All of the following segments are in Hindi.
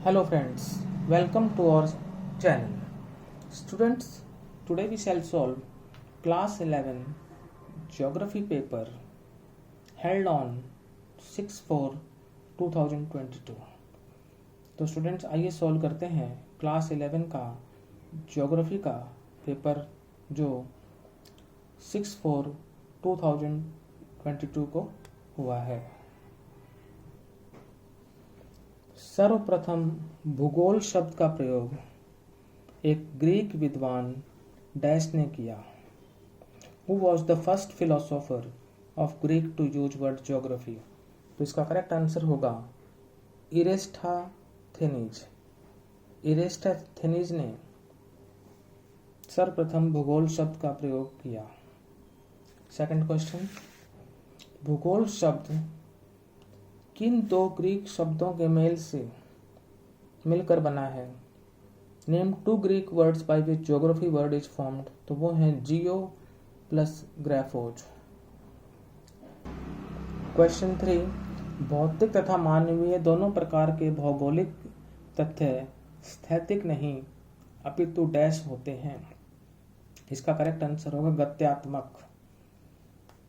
Hello friends, welcome to our channel. Students, today we shall solve class 11 geography paper held on 6/4/2022. तो स्टूडेंट्स आइए सॉल्व करते हैं क्लास 11 का ज्योग्राफी का पेपर जो 6/4/2022 को हुआ है। सर्वप्रथम भूगोल शब्द का प्रयोग एक ग्रीक विद्वान डैश ने किया। Who was the first philosopher of Greek to use word geography? तो इसका करेक्ट आंसर होगा इरेस्टोथेनीज। इरेस्टोथेनीज ने सर्वप्रथम भूगोल शब्द का प्रयोग किया। सेकंड क्वेश्चन, भूगोल शब्द किन दो ग्रीक शब्दों के मेल से मिलकर बना है? Name two Greek words by which geography word is formed. तो वो है जियो प्लस ग्राफोज। क्वेश्चन 3, भौतिक तथा मानवीय दोनों प्रकार के भौगोलिक तथ्य स्थैतिक नहीं अपितु डैश होते हैं। इसका करेक्ट आंसर होगा गत्यात्मक।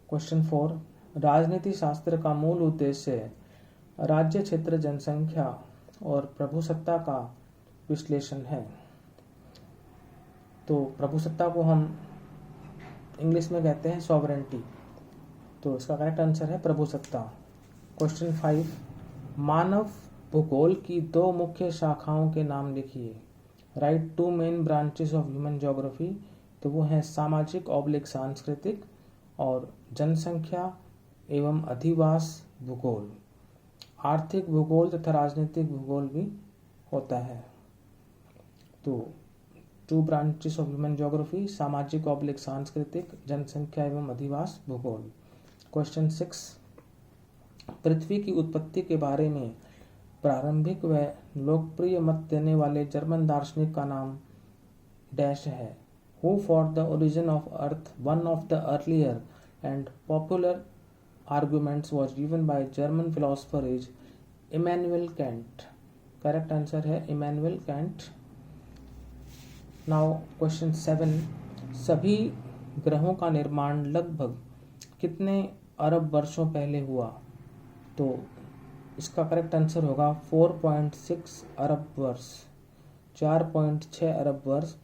क्वेश्चन 4, राजनीति शास्त्र का मूल उद्देश्य राज्य, क्षेत्र, जनसंख्या और प्रभुसत्ता का विश्लेषण है। तो प्रभुसत्ता को हम इंग्लिश में कहते हैं सॉवरेंटी। तो इसका करेक्ट आंसर है प्रभुसत्ता। क्वेश्चन 5, मानव भूगोल की दो मुख्य शाखाओं के नाम लिखिए। Write two main branches of human geography. तो वो है सामाजिक ऑब्लिक सांस्कृतिक और जनसंख्या एवं अधिवास भूगोल। आर्थिक भूगोल तथा राजनीतिक भूगोल भी होता है। तो two branches of human geography, सामाजिक ऑब्लिक सांस्कृतिक, जनसंख्या एवं अधिवास भूगोल। क्वेश्चन 6, पृथ्वी की उत्पत्ति के बारे में प्रारंभिक व लोकप्रिय मत देने वाले जर्मन दार्शनिक का नाम डैश है। Who for the origin of earth one of the earlier and popular arguments was given by German philosopher is Immanuel Kant. Correct answer है Immanuel Kant. Now question 7, सभी ग्रहों का निर्माण लगभग कितने अरब वर्षों पहले हुआ? तो इसका करेक्ट आंसर होगा 4.6 अरब वर्ष, 4.6 अरब वर्ष।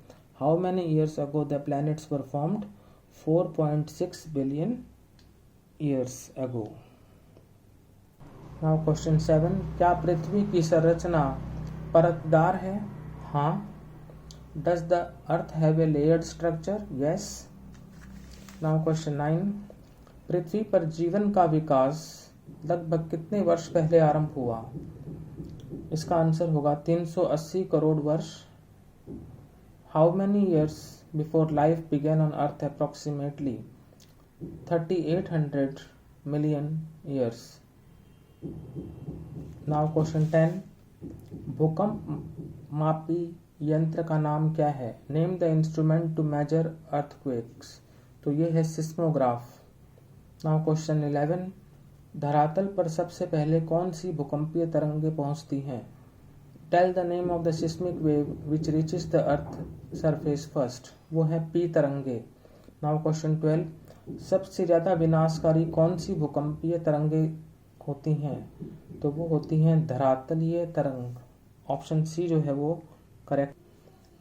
How many years ago the planets were formed? 4.6 billion years ago. Now question 7, क्या पृथ्वी की संरचना परतदार है? हाँ। Does the earth have a layered structure? Yes. Now question 9, पृथ्वी पर जीवन का विकास लगभग कितने वर्ष पहले आरंभ हुआ? इसका आंसर होगा 380 करोड़ वर्ष। How many years before life began on earth? Approximately 3800 million years. Now question 10, भूकंप मापी यंत्र का नाम क्या है? Name the instrument to measure earthquakes. तो ये है सिस्मोग्राफ। नाउ क्वेश्चन 11, धरातल पर सबसे पहले कौन सी भूकंपीय तरंगें पहुंचती हैं? Tell the name of the seismic wave which reaches the earth surface first. वो है पी तरंगे। नाउ क्वेश्चन 12, सबसे ज्यादा विनाशकारी कौन सी भूकंपीय तरंगें होती हैं? तो वो होती हैं धरातलीय तरंग। ऑप्शन सी जो है वो correct.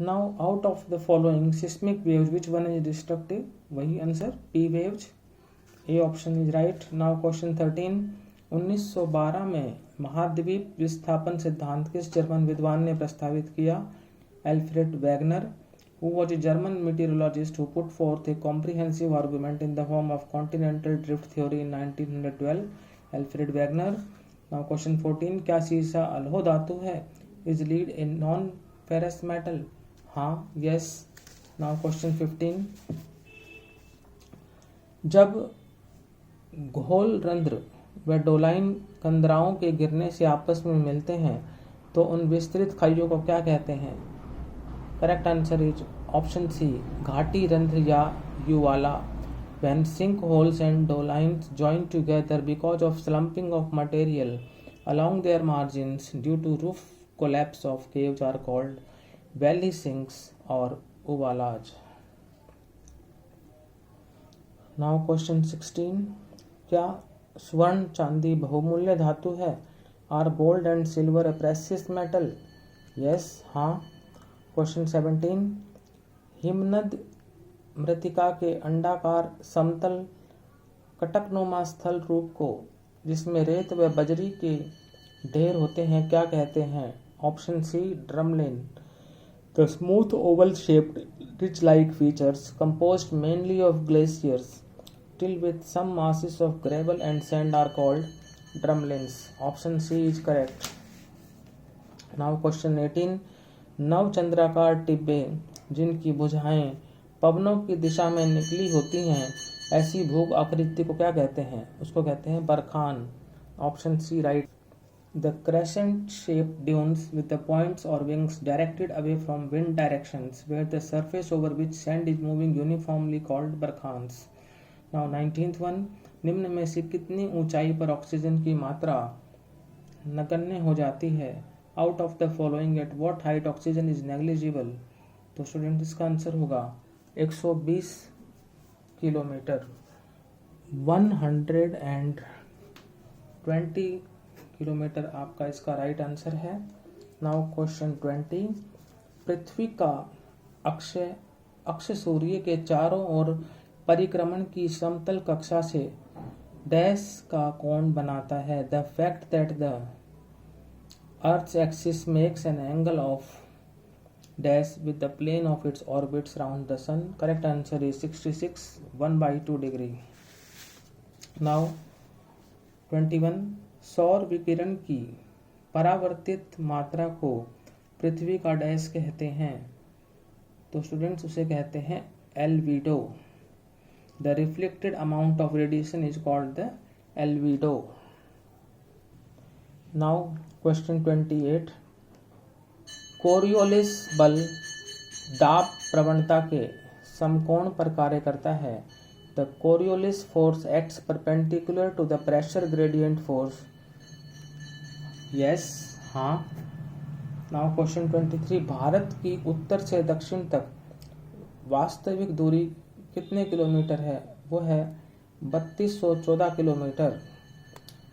Now out of the following seismic waves which one is destructive? वही answer P waves. A option is right. Now question 13, 1912 में महाद्वीप विस्थापन सिद्धांत किस जर्मन विद्वान ने प्रस्तावित किया? Alfred Wagner. Who was a German meteorologist who put forth a comprehensive argument in the form of continental drift theory in 1912? Alfred Wegener. Now question 14, क्या सीसा अलोह धातु है? Is lead a non-ferrous metal? हाँ, yes. Now question 15, जब घोल रंध्र व डोलाइन कंदराओं के गिरने से आपस में मिलते हैं तो उन विस्तृत खाइयों को क्या कहते हैं? Correct answer is option C घाटी रंध्र या युवाला। When sinkholes and dolines join together because of slumping of material along their margins due to roof collapse of caves are called valley sinks or uvalas. Now question 16. क्या स्वर्ण चांदी बहुमूल्य धातु है? Are gold and silver a precious metal? Yes, हाँ. क्वेश्चन 17. हिमनद मृत्तिका के अंडाकार समतल कटकनुमा स्थल रूप को जिसमें रेत व बजरी के ढेर होते हैं क्या कहते हैं? Option C drumlin. The smooth oval shaped ridge like features composed mainly of glaciers till with some masses of gravel and sand are called drumlins. Option C is correct. Now question 18. नव चंद्राकार टिब्बे जिनकी भुजाएं पवनों की दिशा में निकली होती हैं ऐसी भूग आकृति को क्या कहते हैं? उसको कहते हैं barchan. Option C right. The crescent shape dunes with the points or wings directed away from wind directions where the surface over which sand is moving uniformly called barkhans. Now 19th one. निम्न में से कितनी ऊंचाई पर ऑक्सीजन की मात्रा नगण्य हो जाती है? Out of the following at what height oxygen is negligible? तो स्टूडेंट इसका आंसर होगा 120 किलोमीटर. 120 किलोमीटर आपका इसका राइट आंसर है. Now question 20. पृथ्वी का अक्ष सूर्य के चारों ओर परिक्रमण की समतल कक्षा से डैश का कोण बनाता है. The fact that the Earth's axis makes an angle of dash with the plane of its orbits round the sun. Correct answer is 66 1/2 degree. Now 21. सौर विकिरण की परावर्तित मात्रा को पृथ्वी का डैश कहते हैं? तो स्टूडेंट्स उसे कहते हैं albedo. The reflected amount of radiation is called the albedo. Now question 28. Coriolis बल दाब प्रवणता के समकोण पर कार्य करता है. The Coriolis force acts perpendicular to the pressure gradient force. Yes, हाँ. Now question 23. भारत की उत्तर से दक्षिण तक वास्तविक दूरी कितने किलोमीटर है? वो है 3214 kilometre.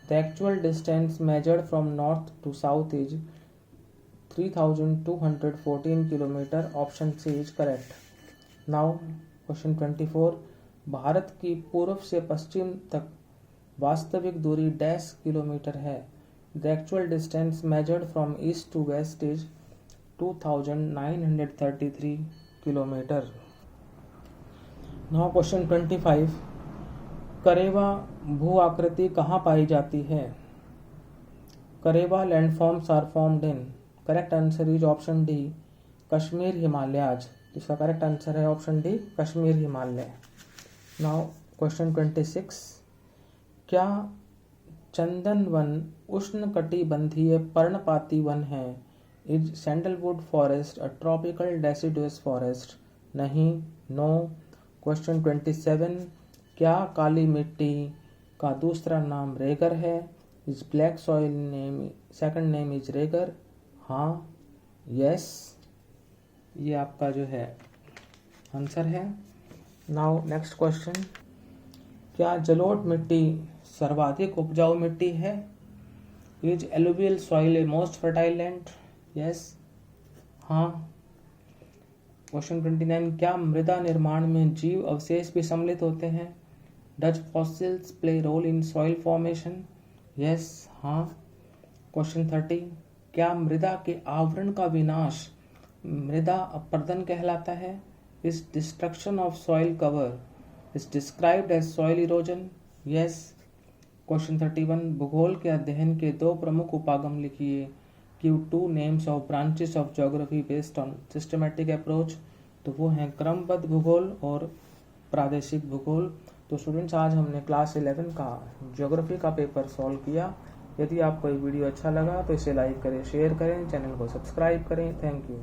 The actual distance measured from north to south is 3214 kilometer. Option C is correct. Now question 24. Bharat की पूर्व से पश्चिम तक वास्तविक दूरी डैश किलोमीटर है? The actual distance measured from east to west is 2933 kilometer. Now question 25. Karewa भू आकृति कहाँ पाई जाती है? Karewa landforms are formed in. Correct answer is option D Kashmir Himalayas. इसका करेक्ट आंसर है option D Kashmir Himalaya. Now question 26. क्या चंदन वन उष्णकटिबंधीय पर्णपाती वन है? Is sandalwood forest a tropical deciduous forest? नहीं, नो. क्वेश्चन 27. क्या काली मिट्टी का दूसरा नाम रेगर है? Is black soil name second name is regur? हाँ, यस, ये आपका जो है आंसर है. Now next question. क्या जलोढ़ मिट्टी सर्वाधिक उपजाऊ मिट्टी है? Is alluvial soil a most fertile land? Yes, हाँ. क्वेश्चन 29. क्या मृदा निर्माण में जीव अवशेष भी सम्मिलित होते हैं? Does fossils play role in soil formation? Yes, हाँ. क्वेश्चन 30. क्या मृदा के आवरण का विनाश मृदा अपरदन कहलाता है? Is destruction of soil cover is described as soil erosion? Yes. Question 31. भूगोल के अध्ययन के दो प्रमुख उपागम लिखिए. Give 2 names of branches of geography based on systematic approach. तो वो हैं क्रमबद्ध भूगोल और प्रादेशिक भूगोल. तो स्टूडेंट्स, आज हमने क्लास 11 का ज्योग्राफी का पेपर सॉल्व किया. यदि आपको ये वीडियो अच्छा लगा तो इसे लाइक करें, शेयर करें, चैनल को सब्सक्राइब करें. Thank you.